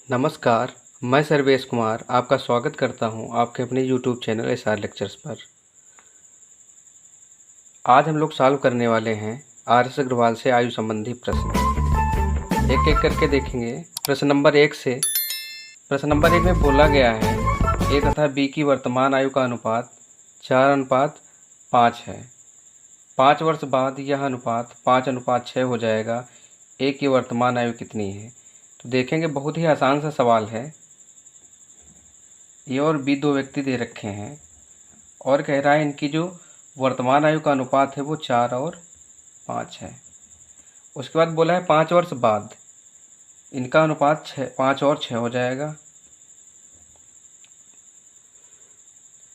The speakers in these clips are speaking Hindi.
नमस्कार, मैं सर्वेश कुमार आपका स्वागत करता हूं आपके अपने यूट्यूब चैनल एसआर लेक्चर्स पर। आज हम लोग सॉल्व करने वाले हैं आर.एस. अग्रवाल से आयु संबंधी प्रश्न। एक एक करके देखेंगे। प्रश्न नंबर 1 से। प्रश्न नंबर 1 में बोला गया है ए तथा बी की वर्तमान आयु का अनुपात 4:5 है। 5 वर्ष बाद यह अनुपात 5:6 हो जाएगा। ए की वर्तमान आयु कितनी है? तो देखेंगे, बहुत ही आसान सा सवाल है। ए और बी दो व्यक्ति दे रखे हैं और कह रहा है इनकी जो वर्तमान आयु का अनुपात है वो 4 और 5 है। उसके बाद बोला है 5 वर्ष बाद इनका अनुपात 5 और 6 हो जाएगा।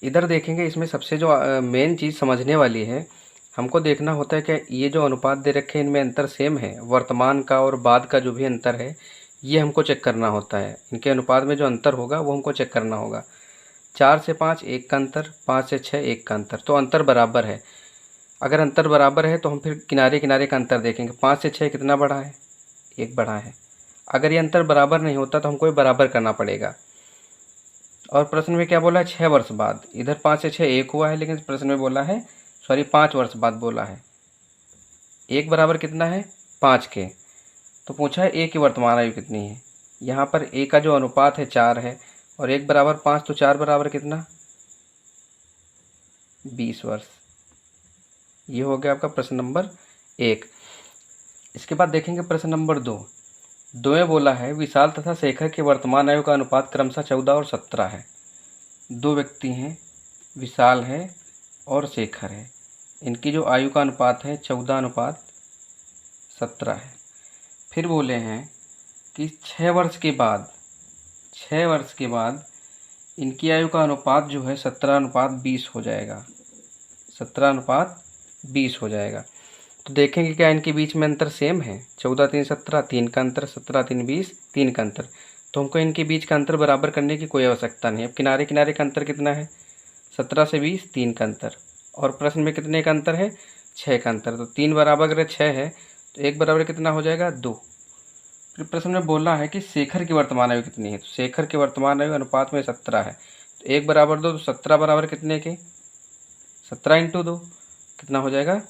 इधर देखेंगे, इसमें सबसे जो मेन चीज़ समझने वाली है, हमको देखना होता है कि ये जो अनुपात दे रखे हैं इनमें अंतर सेम है। वर्तमान का और बाद का जो भी अंतर है ये हमको चेक करना होता है। इनके अनुपात में जो अंतर होगा वो हमको चेक करना होगा। 4 से 5 1 का अंतर, 5 से 6 1 का अंतर, तो अंतर बराबर है। अगर अंतर बराबर है तो हम फिर किनारे किनारे का अंतर देखेंगे। 5 से 6 कितना बढ़ा है? 1 बढ़ा है। अगर ये अंतर बराबर नहीं होता तो हमको ये बराबर करना पड़ेगा। और प्रश्न में क्या बोला है? 6 वर्ष बाद। इधर 5 से 6 1 हुआ है, लेकिन प्रश्न में बोला है 5 वर्ष बाद बोला है। 1 बराबर कितना है? 5 के। तो पूछा है ए की वर्तमान आयु कितनी है। यहाँ पर ए का जो अनुपात है 4 है और 1 बराबर 5, तो 4 बराबर कितना? 20 वर्ष। ये हो गया आपका प्रश्न नंबर 1। इसके बाद देखेंगे प्रश्न नंबर 2। 2 में बोला है विशाल तथा शेखर की वर्तमान आयु का अनुपात क्रमशः 14 और 17 है। दो व्यक्ति हैं, विशाल है और शेखर है। इनकी जो आयु का अनुपात है 14:17 है। फिर बोले हैं कि 6 वर्ष के बाद इनकी आयु का अनुपात जो है 17:20 हो जाएगा। 17:20 हो जाएगा। तो देखेंगे क्या इनके बीच में अंतर सेम है? 14 3 17, 3 का अंतर, 17 3 20, 3 का अंतर। तो हमको इनके बीच का अंतर बराबर करने की कोई आवश्यकता नहीं। अब किनारे किनारे का अंतर कितना है? 17 से 20, 3 का अंतर। और प्रश्न में कितने का अंतर है? 6 का अंतर। तो 3 बराबर अगर 6 है तो 1 बराबर कितना हो जाएगा? 2। फिर प्रश्न में बोला है कि शेखर की वर्तमान आयु कितनी है। तो शेखर की वर्तमान आयु अनुपात में 17 है। तो 1 बराबर 2, तो 17 बराबर कितने के? 17 × 2 कितना हो जाएगा?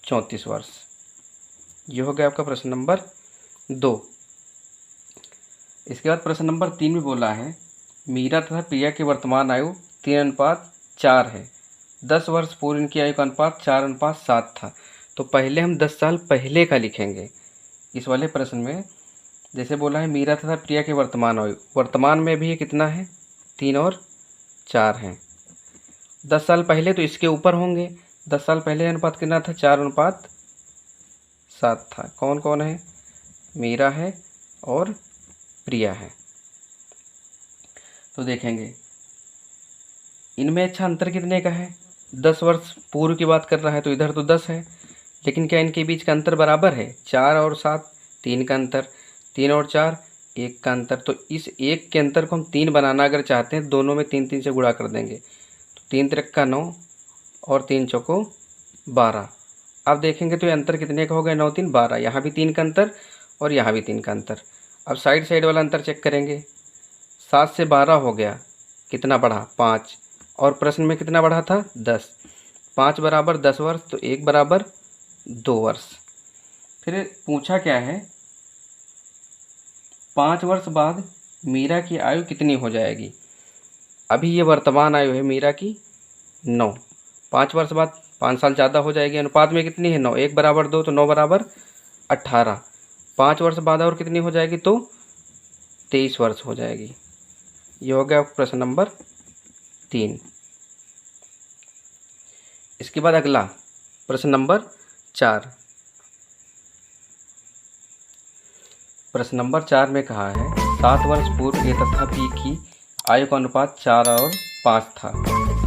34 वर्ष। ये हो गया आपका प्रश्न नंबर 2। इसके बाद प्रश्न नंबर 3 में बोला है मीरा तथा प्रिया की वर्तमान आयु 3:4 है। 10 वर्ष पूर्व इनकी आयु का अनुपात 4:7 था। तो पहले हम 10 साल पहले का लिखेंगे इस वाले प्रश्न में। जैसे बोला है मीरा तथा प्रिया की वर्तमान आयु, वर्तमान में भी कितना है? 3 और 4 हैं। 10 साल पहले तो इसके ऊपर होंगे। 10 साल पहले अनुपात कितना था? 4:7 था। कौन कौन है? मीरा है और प्रिया है। तो देखेंगे इनमें अच्छा अंतर कितने का है? 10 वर्ष पूर्व की बात कर रहा है तो इधर तो 10 है, लेकिन क्या इनके बीच का अंतर बराबर है? 4 और 7, 3 का अंतर। 3 और 4, 1 का अंतर। तो इस 1 के अंतर को हम 3 बनाना अगर चाहते हैं, दोनों में 3 3 से गुणा कर देंगे। तो 3 त्रिक 9 और 3 चौको 12। अब देखेंगे तो ये अंतर कितने का हो गया? 9 3 12। यहाँ भी 3 का अंतर और यहाँ भी 3 का अंतर। अब साइड साइड वाला अंतर चेक करेंगे। 7 से 12 हो गया, कितना बढ़ा? 5। और प्रश्न में कितना बढ़ा था? 10। 5 बराबर 10 वर्ष, तो 1 बराबर 2 वर्ष। फिर पूछा क्या है 5 वर्ष बाद मीरा की आयु कितनी हो जाएगी। अभी ये वर्तमान आयु है मीरा की 9। 5 वर्ष बाद 5 साल ज़्यादा हो जाएगी। अनुपात में कितनी है? 9। 1 बराबर 2, तो 9 बराबर 18। 5 वर्ष बाद और कितनी हो जाएगी? तो 23 वर्ष हो जाएगी। ये हो गया प्रश्न नंबर 3। इसके बाद अगला प्रश्न नंबर 4। प्रश्न नंबर 4 में कहा है 7 वर्ष पूर्व ए तथा बी की आयु का अनुपात 4 और 5 था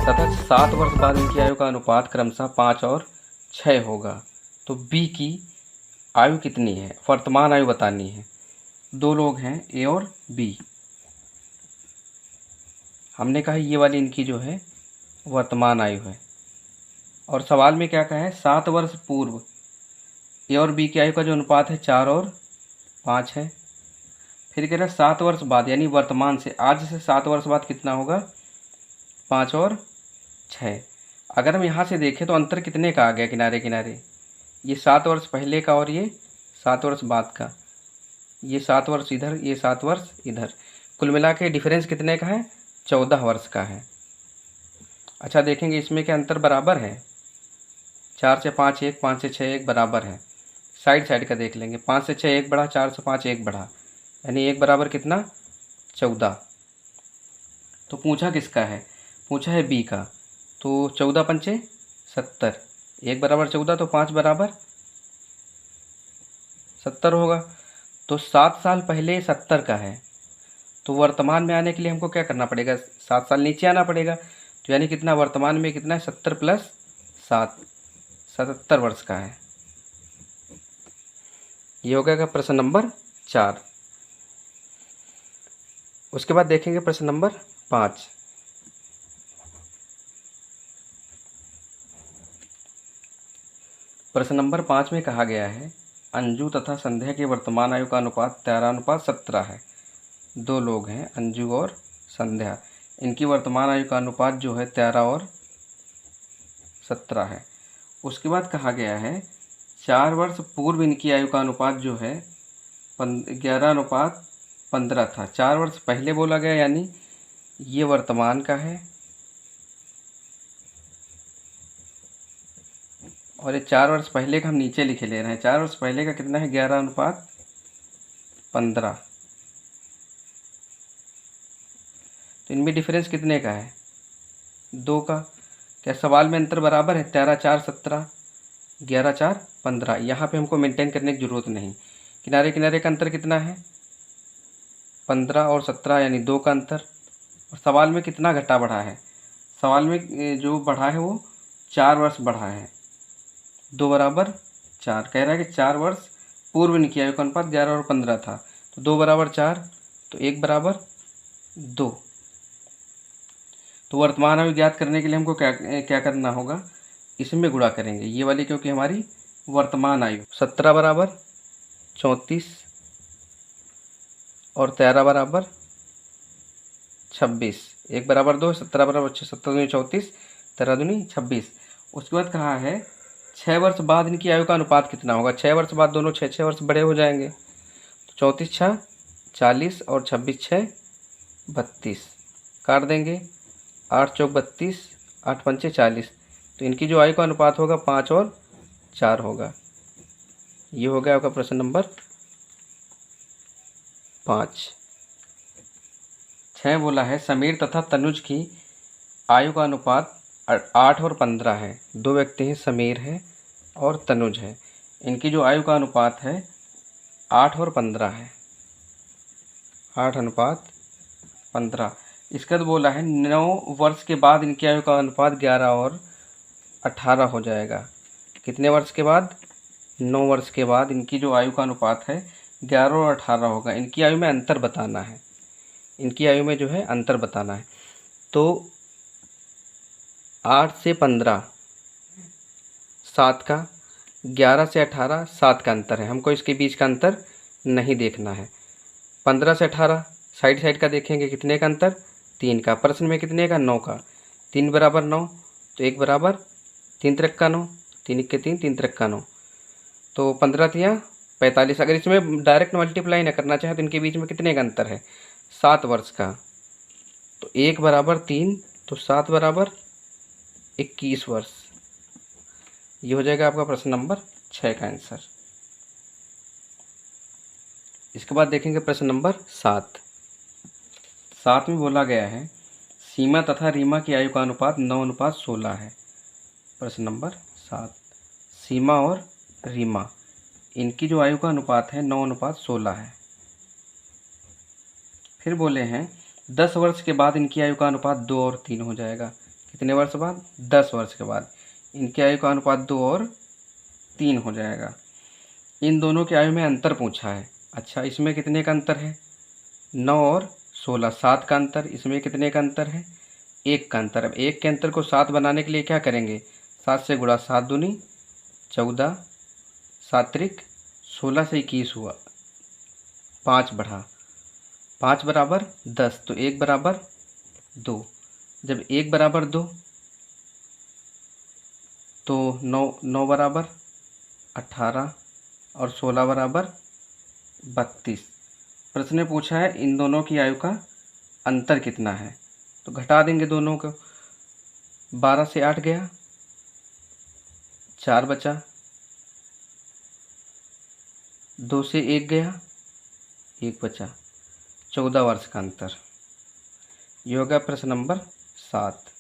तथा 7 वर्ष बाद इनकी आयु का अनुपात क्रमशः 5 और 6 होगा। तो बी की आयु कितनी है? वर्तमान आयु बतानी है। दो लोग हैं, ए और बी। हमने कहा ये वाली इनकी जो है वर्तमान आयु है। और सवाल में क्या कहा है? 7 वर्ष पूर्व ए और बी की आयु का जो अनुपात है 4 और 5 है। फिर कह रहा है 7 वर्ष बाद, यानी वर्तमान से, आज से 7 वर्ष बाद कितना होगा, 5 और 6। अगर हम यहाँ से देखें तो अंतर कितने का आ गया किनारे किनारे, ये 7 वर्ष पहले का और ये 7 वर्ष बाद का, ये 7 वर्ष इधर, ये 7 वर्ष इधर, कुल मिला के डिफरेंस कितने का है, 14 वर्ष का है। अच्छा देखेंगे इसमें क्या अंतर बराबर है, 4 से 5 1, 5 से 6 1 बराबर है। साइड साइड का देख लेंगे, 5 से 6 1 बढ़ा, 4 से 5 1 बढ़ा, यानी 1 बराबर कितना, 14। तो पूछा किसका है, पूछा है बी का, तो 14 पंचे 70, 1 बराबर 14 तो 5 बराबर 70 होगा। तो 7 साल पहले 70 का है, तो वर्तमान में आने के लिए हमको क्या करना पड़ेगा, 7 साल नीचे आना पड़ेगा। तो यानी कितना, वर्तमान में कितना है, 70 प्लस 7, 77 वर्ष का है। ये हो गया प्रश्न नंबर 4। उसके बाद देखेंगे प्रश्न नंबर 5। प्रश्न नंबर 5 में कहा गया है अंजू तथा संध्या की वर्तमान आयु का अनुपात 13:17 है। 2 लोग हैं, अंजू और संध्या, इनकी वर्तमान आयु का अनुपात जो है 13 और 17 है। उसके बाद कहा गया है 4 वर्ष पूर्व इनकी आयु का अनुपात जो है 11:15 था। 4 वर्ष पहले बोला गया, यानी ये वर्तमान का है और ये 4 वर्ष पहले का हम नीचे लिखे ले रहे हैं। 4 वर्ष पहले का कितना है, 11:15। तो इनमें डिफरेंस कितने का है, 2 का। क्या सवाल में अंतर बराबर है, 13 4 17, 11 4 15। यहाँ पे हमको मेंटेन करने की ज़रूरत नहीं। किनारे किनारे का अंतर कितना है, 15 और 17, यानी 2 का अंतर। और सवाल में कितना घटा बढ़ा है, सवाल में जो बढ़ा है वो 4 वर्ष बढ़ा है, 2 बराबर 4। कह रहा है कि 4 वर्ष पूर्व इनकी आयु का अनुपात 11 और 15 था, तो 2 बराबर 4, तो 1 बराबर 2। तो वर्तमान आयु ज्ञात करने के लिए हमको क्या करना होगा, इसमें गुणा करेंगे ये वाली, क्योंकि हमारी वर्तमान आयु 17 बराबर 34 और 13 बराबर 26, 1 बराबर 2, 17 बराबर 17 दूनी 34, 13 दूनी 26। उसके बाद कहा है 6 वर्ष बाद इनकी आयु का अनुपात कितना होगा। 6 वर्ष बाद दोनों 6 वर्ष बड़े हो जाएंगे, तो 34 6 40 और 26 6 32, काट देंगे, 8 चौक 32, 8 पंचे 40। तो इनकी जो आयु का अनुपात होगा 5 और 4 होगा। ये हो गया आपका प्रश्न नंबर 5। 6 बोला है समीर तथा तनुज की आयु का अनुपात 8 और 15 है। 2 व्यक्ति हैं, समीर है और तनुज है, इनकी जो आयु का अनुपात है 8 और 15 है, 8:15। इसके बाद बोला है 9 वर्ष के बाद इनकी आयु का अनुपात 11 और 18 हो जाएगा। कितने वर्ष के बाद, 9 वर्ष के बाद इनकी जो आयु का अनुपात है 11 और 18 होगा। इनकी आयु में अंतर बताना है, इनकी आयु में जो है अंतर बताना है। तो 8 से 15 7 का, 11 से 18 7 का अंतर है, हमको इसके बीच का अंतर नहीं देखना है। 15 से 18 साइड साइड का देखेंगे, कितने का अंतर, 3 का। प्रश्न में कितने का, 9 का। 3 बराबर 9, तो 1 बराबर 3 त्रिक का 9, 3 1 के 3, 3 त्रिक का 9, तो 15 तिया 45। अगर इसमें डायरेक्ट मल्टीप्लाई ना करना चाहे तो इनके बीच में कितने का अंतर है, 7 वर्ष का। तो 1 बराबर 3, तो 7 बराबर 21 वर्ष। ये हो जाएगा आपका प्रश्न नंबर 6 का आंसर। इसके बाद देखेंगे प्रश्न नंबर 7। 7 में बोला गया है सीमा तथा रीमा की आयु का अनुपात 9:16 है। प्रश्न नंबर 7, सीमा और रीमा, इनकी जो आयु का अनुपात है 9:16 है। फिर बोले हैं 10 वर्ष के बाद इनकी आयु का अनुपात 2 और 3 हो जाएगा। कितने वर्ष बाद, 10 वर्ष के बाद इनकी आयु का अनुपात 2 और 3 हो जाएगा। इन दोनों की आयु में अंतर पूछा है। अच्छा, इसमें कितने का अंतर है, 9 और 16, 7 का अंतर। इसमें कितने का अंतर है, 1 का अंतर। अब 1 के अंतर को 7 बनाने के लिए क्या करेंगे, 7 से गुणा, 7 दूनी 14, 7 त्रिक 16 से 21 हुआ, 5 बढ़ा, 5 बराबर 10, तो 1 बराबर 2। जब 1 बराबर 2 तो 9 बराबर 18 और 16 बराबर 32। प्रश्न में पूछा है इन दोनों की आयु का अंतर कितना है, तो घटा देंगे दोनों को। 12 से 8 गया, 4 बचा। 2 से 1 गया, 1 बचा। 14 वर्ष का अंतर। ये होगा प्रश्न नंबर 7।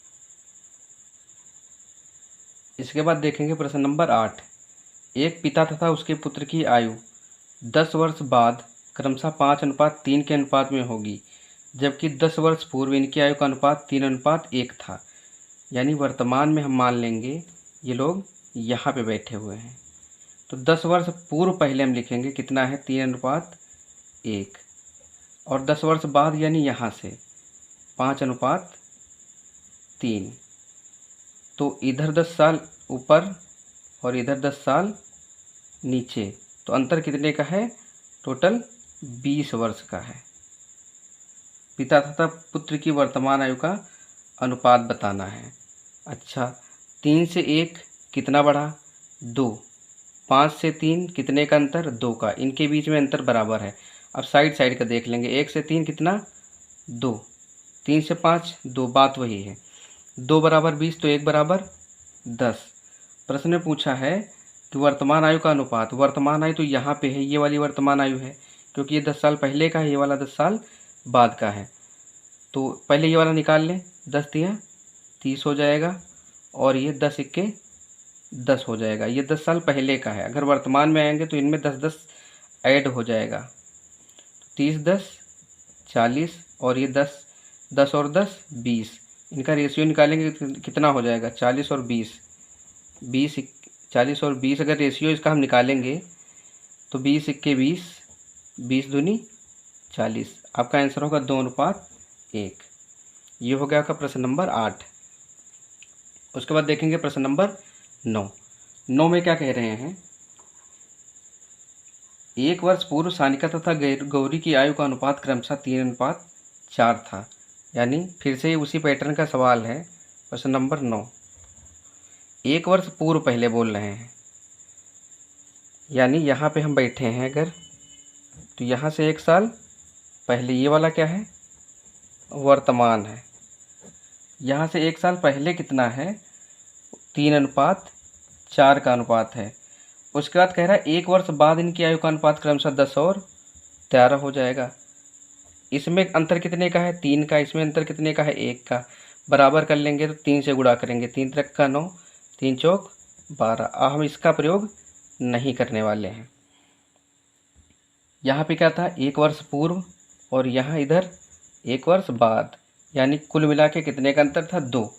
इसके बाद देखेंगे प्रश्न नंबर 8। एक पिता तथा उसके पुत्र की आयु 10 वर्ष बाद क्रमशः 5:3 के अनुपात में होगी, जबकि 10 वर्ष पूर्व इनकी आयु का अनुपात 3:1 था। यानी वर्तमान में हम मान लेंगे ये लोग यहाँ पे बैठे हुए हैं, तो 10 वर्ष पूर्व पहले हम लिखेंगे कितना है, 3:1। और 10 वर्ष बाद यानी यहाँ से 5:3। तो इधर 10 साल ऊपर और इधर 10 साल नीचे, तो अंतर कितने का है, टोटल 20 वर्ष का है। पिता तथा पुत्र की वर्तमान आयु का अनुपात बताना है। अच्छा, 3 से 1 कितना बढ़ा, 2। 5 से 3 कितने का अंतर, 2 का। इनके बीच में अंतर बराबर है। अब साइड साइड का देख लेंगे। 1 से 3 कितना, 2। 3 से 5 2, बात वही है। 2 बराबर 20, तो 1 बराबर 10। प्रश्न में पूछा है कि वर्तमान आयु का अनुपात। वर्तमान आयु तो यहाँ पे है, ये वाली वर्तमान आयु है, क्योंकि ये 10 साल पहले का है, ये वाला 10 साल बाद का है। तो पहले ये वाला निकाल लें, 10 तिया 30 हो जाएगा, और ये 10 इक्के 10 हो जाएगा। ये 10 साल पहले का है। अगर वर्तमान में आएंगे तो इनमें 10-10 ऐड हो जाएगा। 30 10 40, और ये 10 और 10 20। इनका रेशियो निकालेंगे कितना हो जाएगा, 40 और 20। 40 और 20 अगर रेशियो इसका हम निकालेंगे तो 20 इक्के 20, 20 दूनी 40। आपका आंसर होगा 2:1। ये हो गया आपका प्रश्न नंबर 8। उसके बाद देखेंगे प्रश्न नंबर 9। 9 में क्या कह रहे हैं, 1 वर्ष पूर्व सानिका तथा गौरी की आयु का अनुपात क्रमशः 3:4 था। यानी फिर से उसी पैटर्न का सवाल है। प्रश्न नंबर 9, 1 वर्ष पूर्व पहले बोल रहे हैं, यानी यहाँ पे हम बैठे हैं अगर, तो यहाँ से 1 साल पहले, ये वाला क्या है, वर्तमान है। यहाँ से 1 साल पहले कितना है, 3:4 का अनुपात है। उसके बाद कह रहा है 1 वर्ष बाद इनकी आयु का अनुपात क्रमशः 10 और 13 हो जाएगा। इसमें अंतर कितने का है, 3 का। इसमें अंतर कितने का है, 1 का। बराबर कर लेंगे तो 3 से गुणा करेंगे, 3 त्रिक का 9, 3 चौक 12। अब हम इसका प्रयोग नहीं करने वाले हैं। यहाँ पे क्या था, 1 वर्ष पूर्व, और यहाँ इधर 1 वर्ष बाद, यानी कुल मिला के कितने का अंतर था, 2।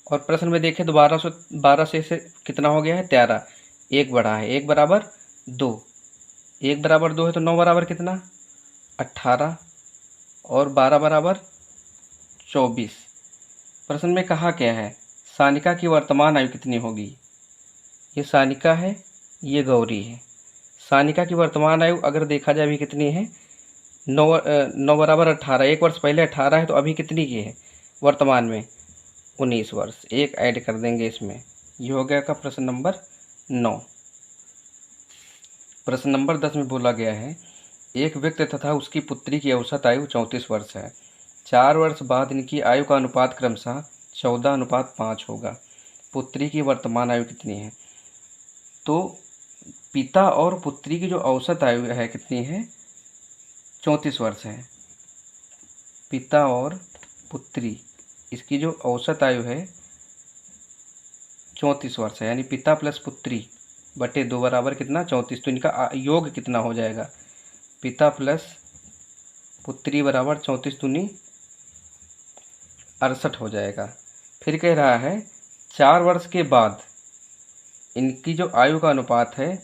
और प्रश्न में देखें तो 12 से कितना हो गया है, 13। 1 बढ़ा है, 1 बराबर 2। 1 बराबर 2 है तो 9 बराबर कितना, 18, और 12 बराबर 24। प्रश्न में कहा क्या है, सानिका की वर्तमान आयु कितनी होगी। ये सानिका है, ये गौरी है। सानिका की वर्तमान आयु अगर देखा जाए अभी कितनी है, 9 बराबर 18। 1 वर्ष पहले 18 है, तो अभी कितनी की है वर्तमान में, 19 वर्ष। 1 ऐड कर देंगे इसमें। ये हो गया का प्रश्न नंबर 9। प्रश्न नंबर 10 में बोला गया है, एक व्यक्ति तथा उसकी पुत्री की औसत आयु 34 वर्ष है। 4 वर्ष बाद इनकी आयु का अनुपात क्रमशः 14:5 होगा। पुत्री की वर्तमान आयु कितनी है। तो पिता और पुत्री की जो औसत आयु है कितनी है, 34 वर्ष है। पिता और पुत्री, इसकी जो औसत आयु है 34 वर्ष है। यानी पिता प्लस पुत्री बटे 2 बराबर कितना, 34। तो इनका योग कितना हो जाएगा, पिता प्लस पुत्री बराबर 34 दूनी 68 हो जाएगा। फिर कह रहा है 4 वर्ष के बाद इनकी जो आयु का अनुपात है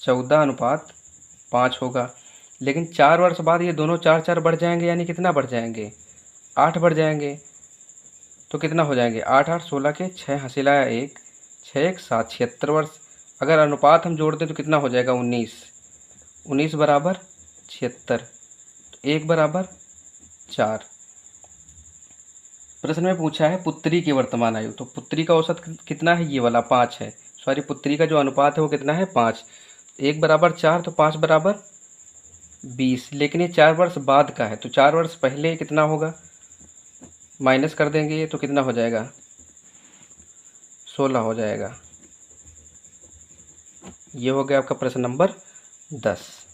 14:5 होगा। लेकिन 4 वर्ष बाद ये दोनों 4 बढ़ जाएंगे, यानी कितना बढ़ जाएंगे, 8 बढ़ जाएंगे। तो कितना हो जाएंगे, 8 8 16 के 6 हसीलाया 1, 6 1 7, 76 वर्ष। अगर अनुपात हम जोड़ दें तो कितना हो जाएगा, 19 बराबर 76। तो 1 बराबर 4। प्रश्न में पूछा है पुत्री की वर्तमान आयु, तो पुत्री का औसत कितना है, ये वाला 5 है। सॉरी, पुत्री का जो अनुपात है वो कितना है, 5। 1 बराबर 4 तो 5 बराबर 20। लेकिन ये 4 वर्ष बाद का है, तो 4 वर्ष पहले कितना होगा, माइनस कर देंगे ये, तो कितना हो जाएगा, 16 हो जाएगा। ये हो गया आपका प्रश्न नंबर 10।